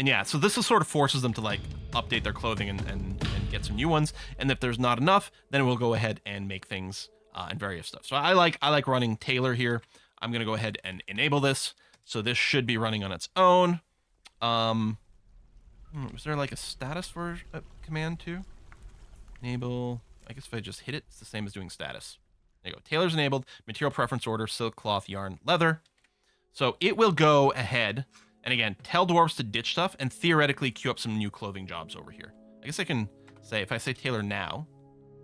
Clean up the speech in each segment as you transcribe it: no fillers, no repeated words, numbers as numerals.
And yeah, so this is sort of forces them to like update their clothing and get some new ones. And if there's not enough, then we'll go ahead and make things and various stuff. So I like running tailor here. I'm gonna go ahead and enable this. So this should be running on its own. Was there like a status for a command too? Enable. I guess if I just hit it, it's the same as doing status. There you go. Tailor's enabled. Material preference order: silk, cloth, yarn, leather. So it will go ahead and again tell dwarves to ditch stuff and theoretically queue up some new clothing jobs over here. I guess I can say if I say tailor now,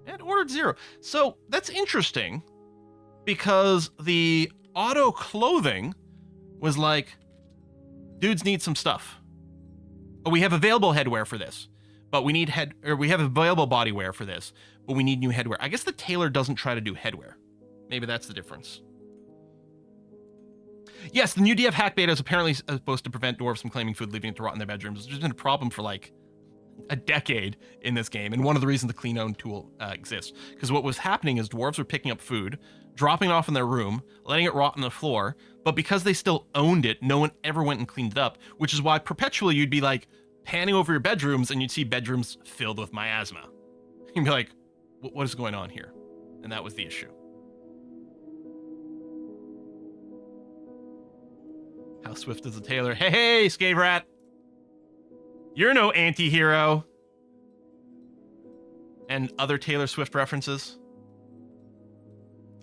it ordered 0. So that's interesting because the auto clothing was like, dudes need some stuff. Oh, we have available headwear for this, but we need we have available body wear for this, but we need new headwear. I guess the tailor doesn't try to do headwear. Maybe that's the difference. Yes, the new DF hack beta is apparently supposed to prevent dwarves from claiming food, leaving it to rot in their bedrooms. There's been a problem for like a decade in this game, and one of the reasons the clean own tool exists, because what was happening is dwarves were picking up food, dropping it off in their room, letting it rot on the floor, but because they still owned it, no one ever went and cleaned it up, which is why perpetually you'd be like panning over your bedrooms and you'd see bedrooms filled with miasma. You'd be like, what is going on here? And that was the issue. How swift is the tailor? Hey, Scave Rat! You're no anti-hero. And other Taylor Swift references.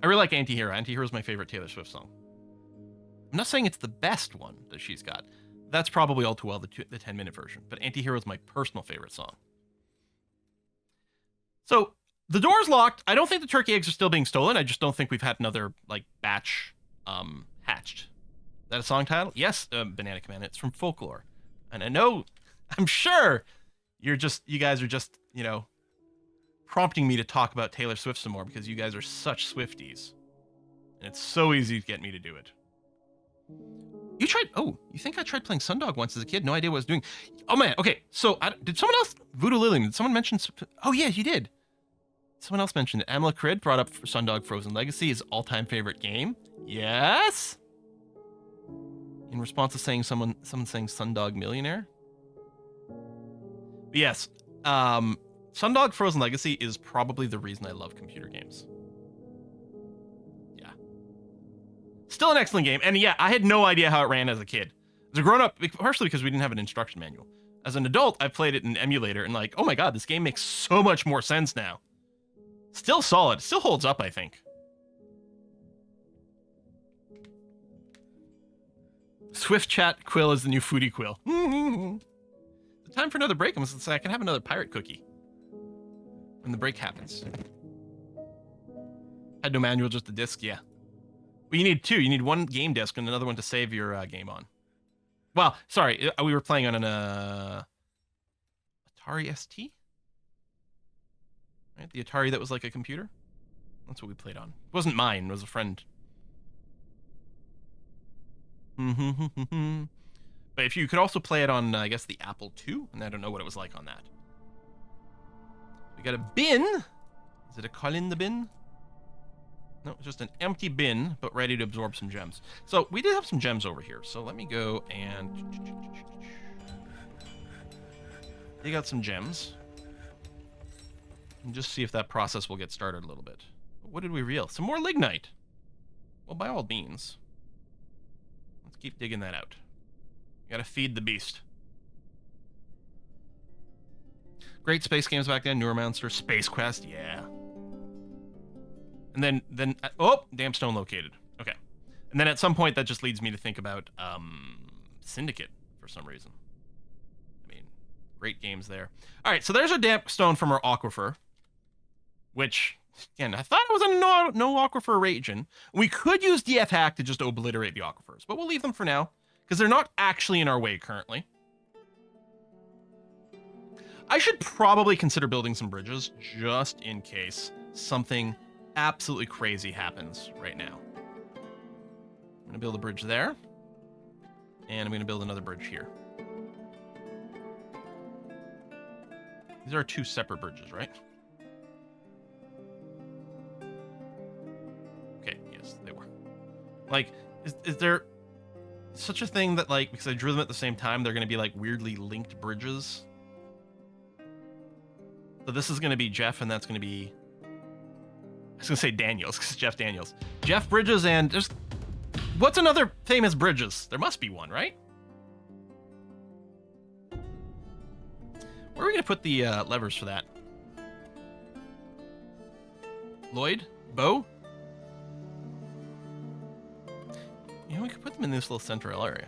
I really like Anti-Hero. Anti-Hero is my favorite Taylor Swift song. I'm not saying it's the best one that she's got. That's probably all too well the 10-minute version. But Anti-Hero is my personal favorite song. So, the door's locked. I don't think the turkey eggs are still being stolen. I just don't think we've had another, like, batch hatched. Is that a song title? Yes, Banana Command. It's from Folklore. And I know, I'm sure you guys are just, you know, prompting me to talk about Taylor Swift some more because you guys are such Swifties. And it's so easy to get me to do it. You think I tried playing Sundog once as a kid? No idea what I was doing. Oh man, okay, so did someone else, Voodoo Lily, did someone mention, oh yeah, you did. Someone else mentioned it. Amla Crid brought up Sundog Frozen Legacy, his all-time favorite game. Yes? In response to saying someone saying Sundog Millionaire. But yes, Sundog Frozen Legacy is probably the reason I love computer games. Yeah. Still an excellent game. And yeah, I had no idea how it ran as a kid. As a grown-up, partially because we didn't have an instruction manual. As an adult, I played it in an emulator and like, oh my god, this game makes so much more sense now. Still solid. Still holds up, I think. Swift Chat Quill is the new foodie quill. Time for another break. I can have another pirate cookie when the break happens. Had no manual, just a disc. Yeah. Well, you need two. You need one game disc and another one to save your game on. Well, sorry, we were playing on an Atari ST. Right, the Atari that was like a computer. That's what we played on. It wasn't mine. It was a friend. But if you could also play it on, I guess, the Apple II, and I don't know what it was like on that. We got a bin. Is it a Colin the bin? No, it's just an empty bin, but ready to absorb some gems. So we did have some gems over here. So let me go and dig out some gems. And just see if that process will get started a little bit. What did we reel? Some more lignite. Well, by all means. Let's keep digging that out. You gotta feed the beast. Great space games back then. Neuromancer, Space Quest, yeah. And then oh, damn stone located. Okay. And then at some point that just leads me to think about Syndicate for some reason. I mean, great games there. All right, so there's our damp stone from our aquifer, which again, I thought it was a no aquifer region. We could use DF hack to just obliterate the aquifers, but we'll leave them for now because they're not actually in our way currently. I should probably consider building some bridges just in case something absolutely crazy happens right now. I'm gonna build a bridge there, and I'm gonna build another bridge here. These are two separate bridges, right? Okay, yes, they were. Like, is there such a thing that, like, because I drew them at the same time, they're going to be, like, weirdly linked bridges. So this is going to be Jeff, and that's going to be... I was going to say Daniels, because it's Jeff Daniels. Jeff Bridges, and there's... What's another famous Bridges? There must be one, right? Where are we going to put the levers for that? Lloyd? Bo? You know, we could put them in this little central area.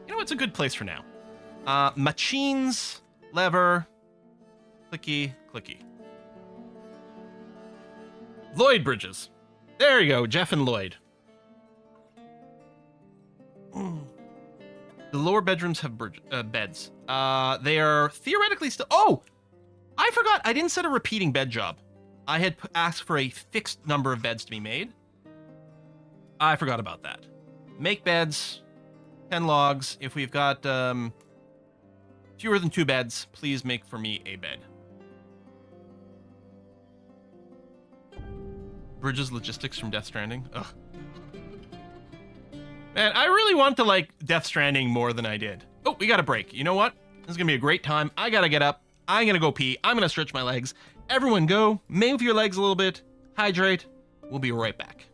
You know, it's a good place for now. Machines, lever, clicky, clicky. Lloyd Bridges. There you go, Jeff and Lloyd. The lower bedrooms have beds. They are theoretically still... Oh! I forgot. I didn't set a repeating bed job. I had asked for a fixed number of beds to be made. I forgot about that. Make beds. 10 logs. If we've got fewer than 2 beds, please make for me a bed. Bridges logistics from Death Stranding. Ugh. Man, I really want to like Death Stranding more than I did. Oh, we got a break. You know what? This is going to be a great time. I got to get up. I'm going to go pee. I'm going to stretch my legs. Everyone go. Move your legs a little bit. Hydrate. We'll be right back.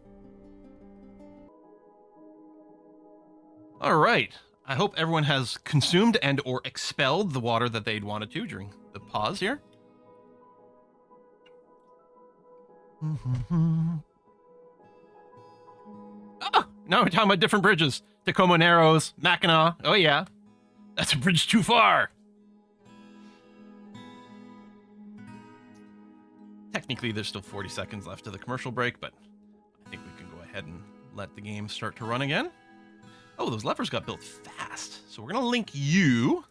All right. I hope everyone has consumed and or expelled the water that they'd wanted to during the pause here. Oh, now we're talking about different bridges. Tacoma Narrows, Mackinac. Oh, yeah. That's a bridge too far. Technically, there's still 40 seconds left to the commercial break, but I think we can go ahead and let the game start to run again. Oh, those levers got built fast. So we're going to link you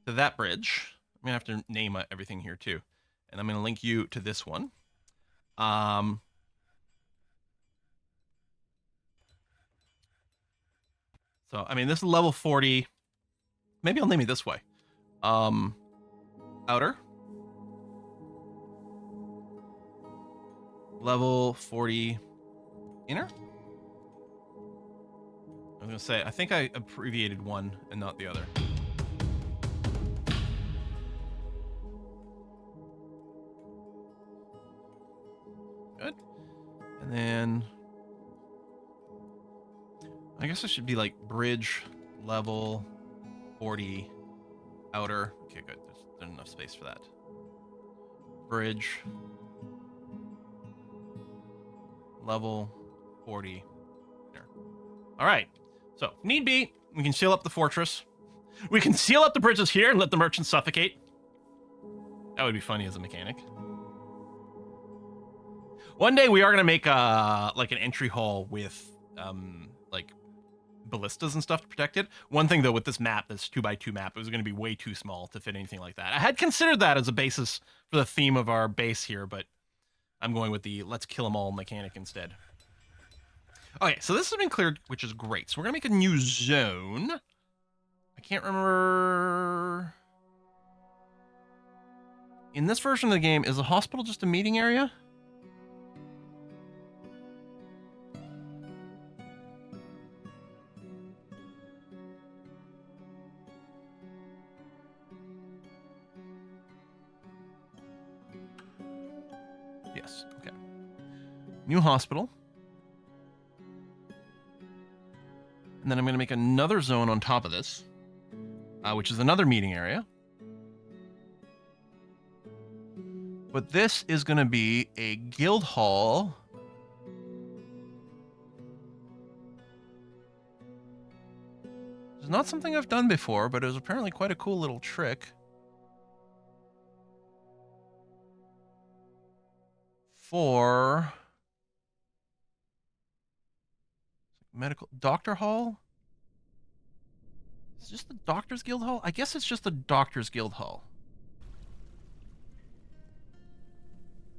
to that bridge. I'm going to have to name everything here, too. And I'm going to link you to this one. So, I mean, this is level 40. Maybe I'll name it this way. Outer. Level 40 inner. I was going to say, I think I abbreviated one and not the other. Good. And then I guess it should be like bridge level 40 outer. Okay, good. There's enough space for that. Bridge level 40 there. All right. So, if need be, we can seal up the fortress. We can seal up the bridges here and let the merchants suffocate. That would be funny as a mechanic. One day we are gonna make like an entry hall with like ballistas and stuff to protect it. One thing though with this map, this 2x2 map, it was gonna be way too small to fit anything like that. I had considered that as a basis for the theme of our base here, but I'm going with the let's kill them all mechanic instead. Okay, so this has been cleared, which is great. So we're gonna make a new zone. I can't remember. In this version of the game, is the hospital just a meeting area? Yes, okay. New hospital. And then I'm going to make another zone on top of this, which is another meeting area. But this is going to be a guild hall. It's not something I've done before, but it was apparently quite a cool little trick. For medical doctor hall? Is it just the Doctor's Guild Hall? I guess it's just the Doctor's Guild Hall.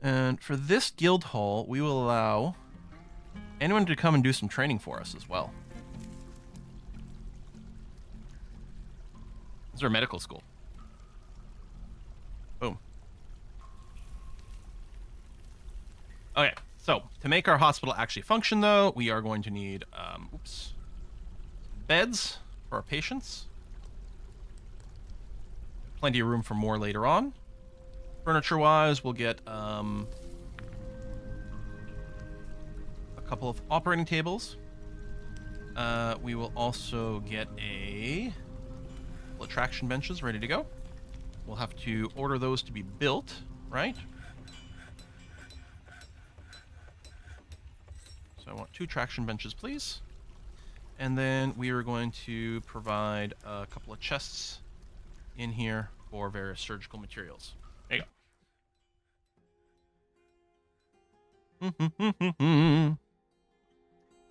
And for this guild hall, we will allow anyone to come and do some training for us as well. This is our medical school. Boom. Okay, so To make our hospital actually function, though, we are going to need, beds for our patients. Plenty of room for more later on. Furniture-wise, we'll get a couple of operating tables. We will also get a couple of traction benches ready to go. We'll have to order those to be built, right? So I want 2 traction benches, please. And then we are going to provide a couple of chests in here for various surgical materials. There you go.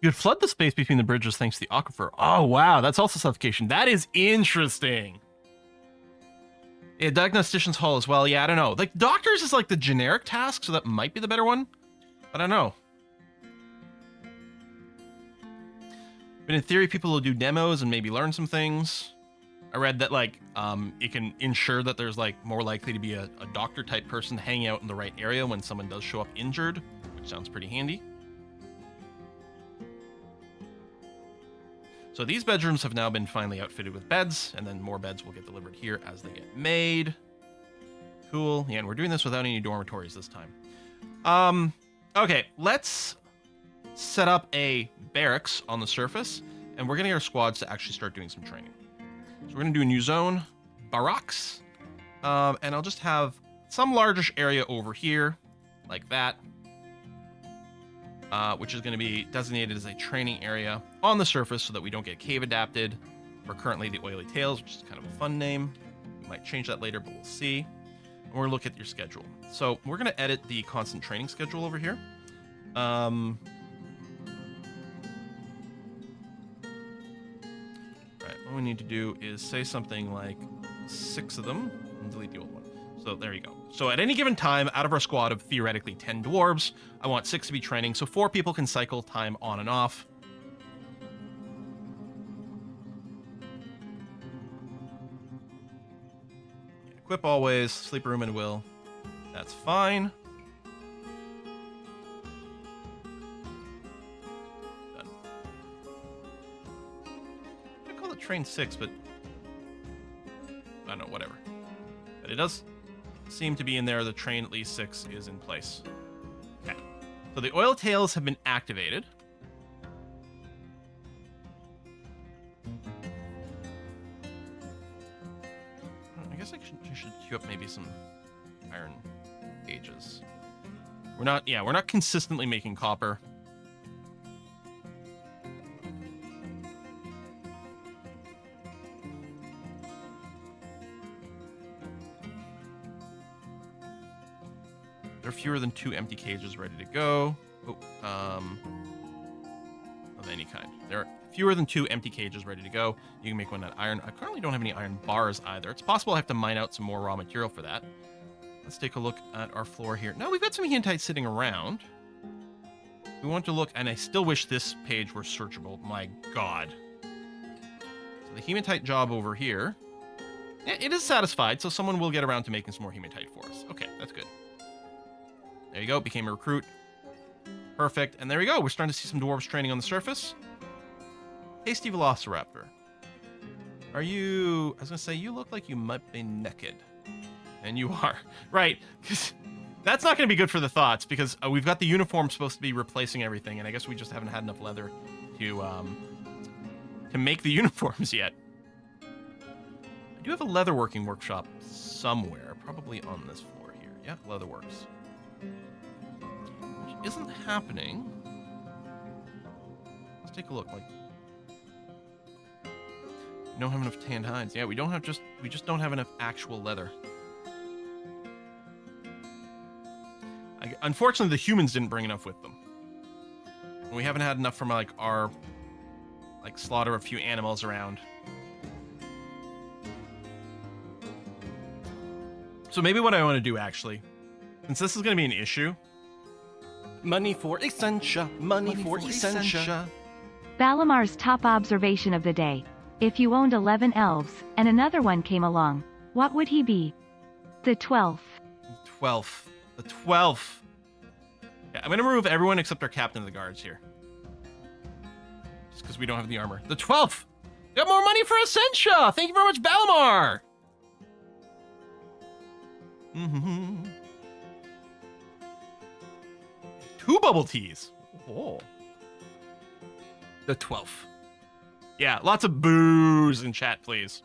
You could flood the space between the bridges thanks to the aquifer. Oh, wow. That's also suffocation. That is interesting. Yeah, diagnostician's hall as well. Yeah, I don't know. Like, doctors is like the generic task, so that might be the better one. I don't know. But in theory, people will do demos and maybe learn some things. I read that, like, it can ensure that there's, like, more likely to be a doctor-type person hanging out in the right area when someone does show up injured, which sounds pretty handy. So these bedrooms have now been finally outfitted with beds, and then more beds will get delivered here as they get made. Cool. Yeah, and we're doing this without any dormitories this time. Okay, let's set up a barracks on the surface, and we're going to get our squads to actually start doing some training. So we're going to do a new zone, barracks, and I'll just have some largish area over here, like that, which is going to be designated as a training area on the surface so that we don't get cave adapted. We're currently the Oily Tails, which is kind of a fun name. We might change that later, but we'll see. And we're going to look at your schedule. So we're going to edit the constant training schedule over here. Right, what we need to do is say something like 6 of them and delete the old one. So there you go. So at any given time, out of our squad of theoretically 10 dwarves, I want 6 to be training, so 4 people can cycle time on and off. Equip always, sleep room and will. That's fine. Done. I call it train 6, but I don't know, whatever. But it does seem to be in there. The train at least 6 is in place. Okay. So the oil tails have been activated. I guess I should queue up maybe some iron gauges. We're not consistently making copper. There are fewer than 2 empty cages ready to go. Of any kind. There are fewer than 2 empty cages ready to go. You can make one out of iron. I currently don't have any iron bars either. It's possible I have to mine out some more raw material for that. Let's take a look at our floor here. No, we've got some hematite sitting around. We want to look, and I still wish this page were searchable. My God. So the hematite job over here. It is satisfied, so someone will get around to making some more hematite for us. Okay, that's good. There you go, became a recruit. Perfect, and there we go. We're starting to see some dwarves training on the surface. Tasty Velociraptor. Are you... I was going to say, you look like you might be naked. And you are. Right, because that's not going to be good for the thoughts, because we've got the uniform supposed to be replacing everything, and I guess we just haven't had enough leather to make the uniforms yet. I do have a leatherworking workshop somewhere, probably on this floor here. Yeah, Leatherworks. Which isn't happening. Let's take a look. Like, we don't have enough tanned hides. Yeah, we just don't have enough actual leather. Unfortunately, the humans didn't bring enough with them. We haven't had enough from our slaughter a few animals around. So maybe what I want to do, actually, since this is going to be an issue, money for Essentia, money for Essentia. Valamar's top observation of the day. If you owned 11 elves, and another one came along, what would he be? The 12th. The 12th. Yeah, I'm going to remove everyone except our captain of the guards here. Just because we don't have the armor. The 12th! Got more money for Essentia! Thank you very much, Balamar! Mm-hmm. 2 bubble teas. Oh. The 12th. Yeah, lots of booze in chat, please.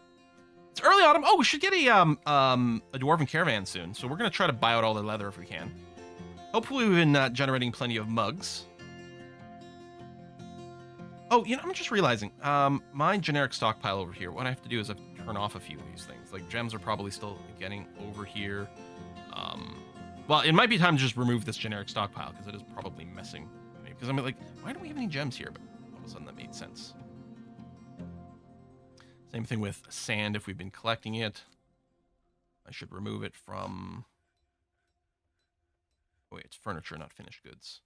It's early autumn. Oh, we should get a dwarven caravan soon. So we're gonna try to buy out all the leather if we can. Hopefully we've been generating plenty of mugs. Oh, you know, I'm just realizing, my generic stockpile over here, what I have to do is I have to turn off a few of these things. Like, gems are probably still getting over here. Well, it might be time to just remove this generic stockpile, because it is probably messing me. Because I'm like, why don't we have any gems here? But all of a sudden that made sense. Same thing with sand if we've been collecting it. I should remove it from... Oh, wait, it's furniture, not finished goods.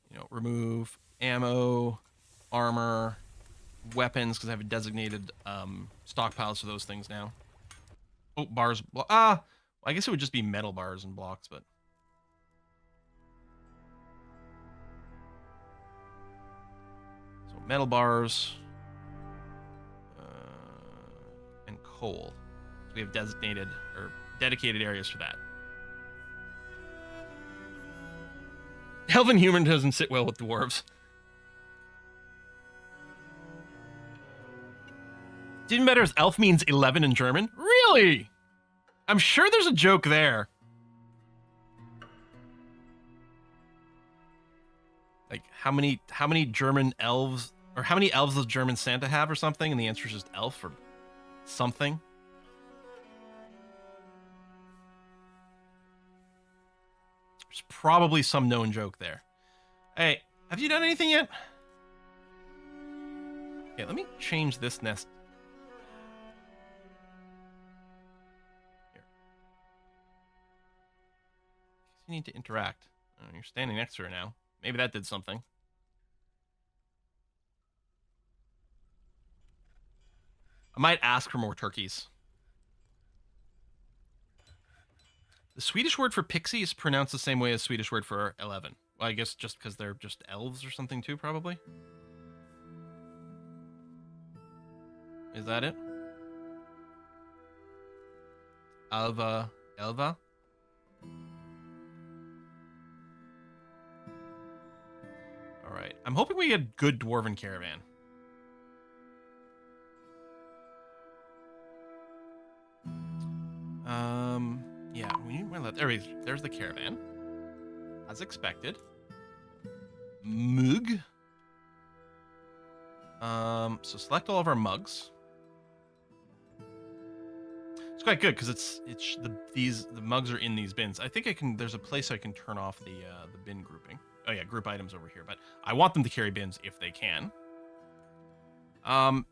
You know, remove ammo, armor, weapons, because I have a designated stockpiles for those things now. Oh, bars. I guess it would just be metal bars and blocks, but... So, metal bars. And coal. So we have designated, or dedicated areas for that. Elven human doesn't sit well with dwarves. Didn't matter if elf means 11 in German? Really? I'm sure there's a joke there. Like, how many German elves, or how many elves does German Santa have or something? And the answer is just elf or something. There's probably some known joke there. Hey, have you done anything yet? Okay, let me change this nest. Here. You need to interact. Oh, you're standing next to her now. Maybe that did something. I might ask for more turkeys. The Swedish word for pixie is pronounced the same way as Swedish word for 11. Well, I guess just because they're just elves or something too, probably. Is that it? Elva? Alright. I'm hoping we get a good dwarven caravan. Yeah, we need more leather. There's the caravan. As expected. Mug. So select all of our mugs. It's quite good because the mugs are in these bins. I think there's a place I can turn off the bin grouping. Oh yeah, group items over here, but I want them to carry bins if they can.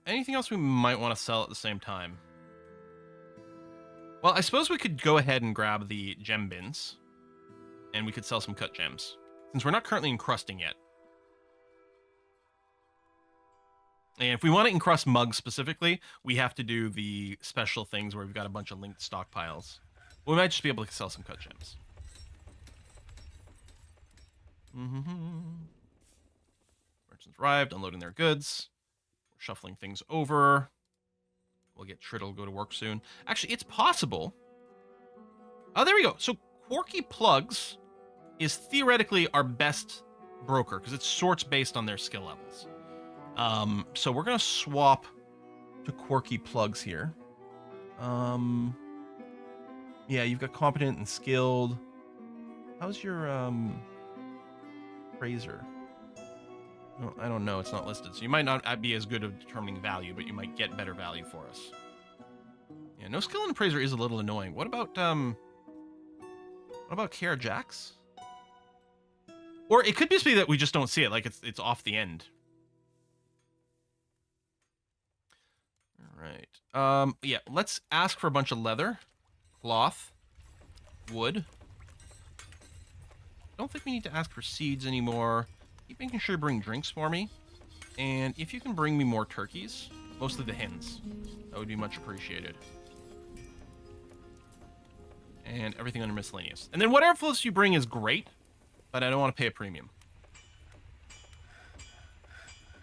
Anything else we might want to sell at the same time? Well, I suppose we could go ahead and grab the gem bins, and we could sell some cut gems, since we're not currently encrusting yet. And if we want to encrust mugs specifically, we have to do the special things where we've got a bunch of linked stockpiles. We might just be able to sell some cut gems. Merchants arrived, unloading their goods. We're shuffling things over. We'll get Triddle go to work soon. Actually, it's possible. Oh, there we go. So Quirky Plugs is theoretically our best broker because it sorts based on their skill levels. So we're going to swap to Quirky Plugs here. Yeah, you've got competent and skilled. How's your Fraser? Oh, I don't know. It's not listed. So you might not be as good at determining value, but you might get better value for us. Yeah, no skill in appraiser is a little annoying. What about Kara Jax? Or it could just be that we just don't see it, like it's off the end. All right. Yeah, let's ask for a bunch of leather, cloth, wood. I don't think we need to ask for seeds anymore. Keep making sure to bring drinks for me. And if you can bring me more turkeys, mostly the hens, that would be much appreciated. And everything under miscellaneous. And then whatever else you bring is great, but I don't want to pay a premium.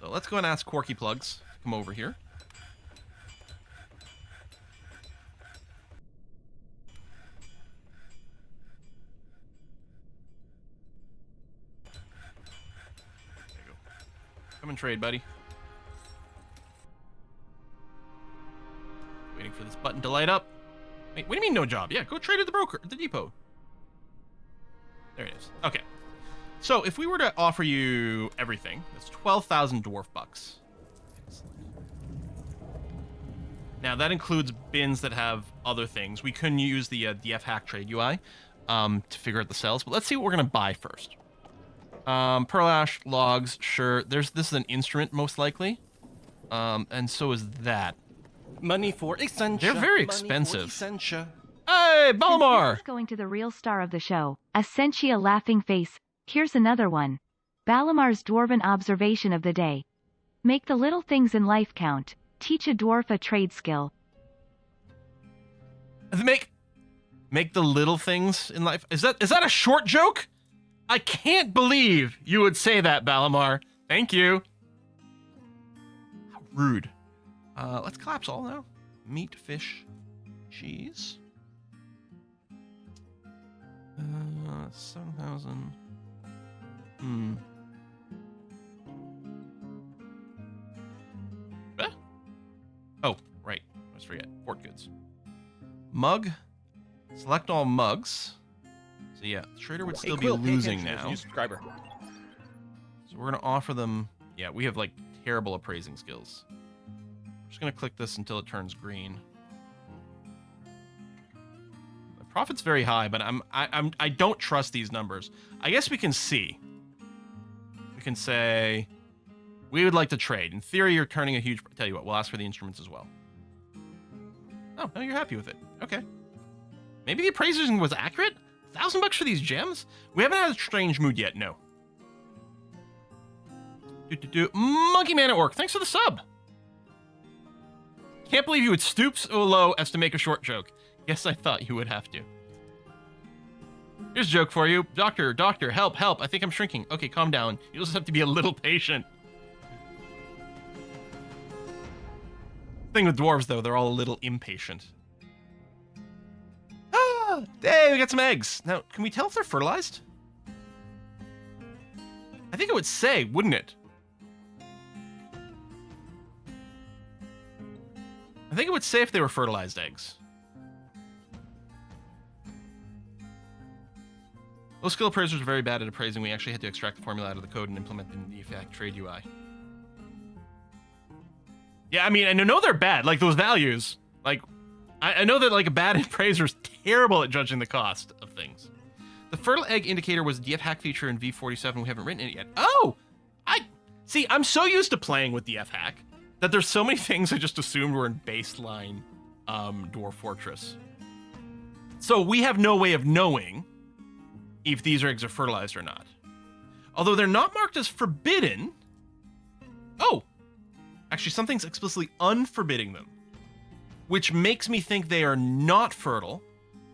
So let's go and ask Corky Plugs to come over here. There you go. Come and trade, buddy. Waiting for this button to light up. Wait, what do you mean no job? Yeah, go trade at the broker, at the depot. There it is. Okay. So if we were to offer you everything, that's 12,000 dwarf bucks. Excellent. Now that includes bins that have other things. We couldn't use the DF hack trade UI to figure out the cells, but let's see what we're gonna buy first. Pearl ash, logs, sure. This is an instrument most likely, and so is that. Money for Essentia. They're very expensive. Essentia. Hey, Since Balamar! this is going to the real star of the show, Essentia laughing face. Here's another one. Balamar's dwarven observation of the day. Make the little things in life count. Teach a dwarf a trade skill. Make the little things in life. Is that a short joke? I can't believe you would say that, Balamar. Thank you. How rude. Let's collapse all now. Meat, fish, cheese. 7,000. Oh, right. I almost forget. Port goods. Mug. Select all mugs. So yeah, the trader would still be losing now. New subscriber. So we're gonna offer them. Yeah, we have like terrible appraising skills. I'm just gonna click this until it turns green. The profit's very high, but I don't trust these numbers. I guess we can see. We can say we would like to trade. In theory, you're turning a huge. Tell you what, we'll ask for the instruments as well. Oh, no, you're happy with it. Okay. Maybe the appraising was accurate. $1,000 for these gems? We haven't had a strange mood yet. No. Monkey Man at work. Thanks for the sub. Can't believe you would stoop so low as to make a short joke. Guess I thought you would have to. Here's a joke for you. Doctor, help, help. I think I'm shrinking. Okay, calm down. You just have to be a little patient. Thing with dwarves, though, they're all a little impatient. Ah! Hey, we got some eggs. Now, can we tell if they're fertilized? I think it would say, wouldn't it? I think it would say if they were fertilized eggs. Low skill appraisers are very bad at appraising. We actually had to extract the formula out of the code and implement in the effect trade UI. Yeah, I mean, and I know they're bad. Like, those values. Like, I know that, like, a bad appraiser is terrible at judging the cost of things. The fertile egg indicator was a DF hack feature in V47. We haven't written it yet. Oh! See, I'm so used to playing with DF hack that there's so many things I just assumed were in baseline Dwarf Fortress. So we have no way of knowing if these eggs are fertilized or not. Although they're not marked as forbidden. Oh! Actually, something's explicitly unforbidding them, which makes me think they are not fertile,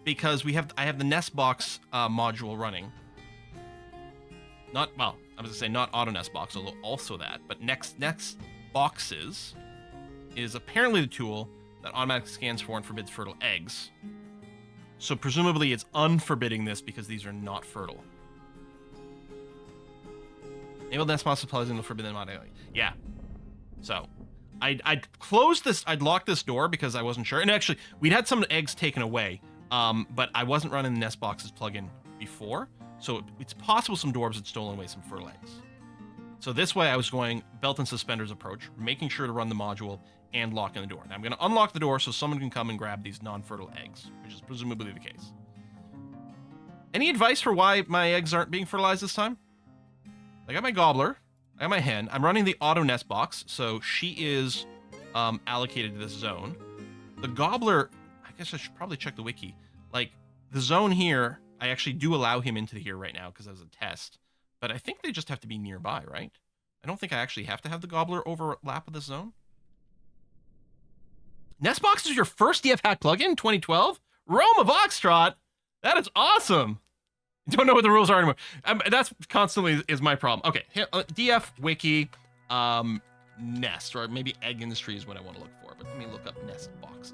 because I have the nest box module running. Not auto nest box, although also that, but next boxes is apparently the tool that automatically scans for and forbids fertile eggs. So presumably it's unforbidding this because these are not fertile. Enable nest box supplies and forbid them automatically. Yeah. So, I'd close this, I'd lock this door because I wasn't sure. And actually, we'd had some eggs taken away, but I wasn't running the nest boxes plugin before. So it's possible some dwarves had stolen away some fertile eggs. So this way I was going belt and suspenders approach, making sure to run the module and lock in the door. Now I'm going to unlock the door so someone can come and grab these non-fertile eggs, which is presumably the case. Any advice for why my eggs aren't being fertilized this time? I got my gobbler. I got my hen. I'm running the auto nest box, so she is allocated to this zone. The gobbler, I guess I should probably check the wiki. Like, the zone here, I actually do allow him into here right now because as a test. But I think they just have to be nearby, right? I don't think I actually have to have the gobbler overlap with this zone. Nestbox is your first DF hack plugin, 2012? Rome of Oxtrot? That is awesome. Don't know what the rules are anymore. That's constantly is my problem. Okay, here, DF wiki, nest, or maybe egg industry is what I want to look for. But let me look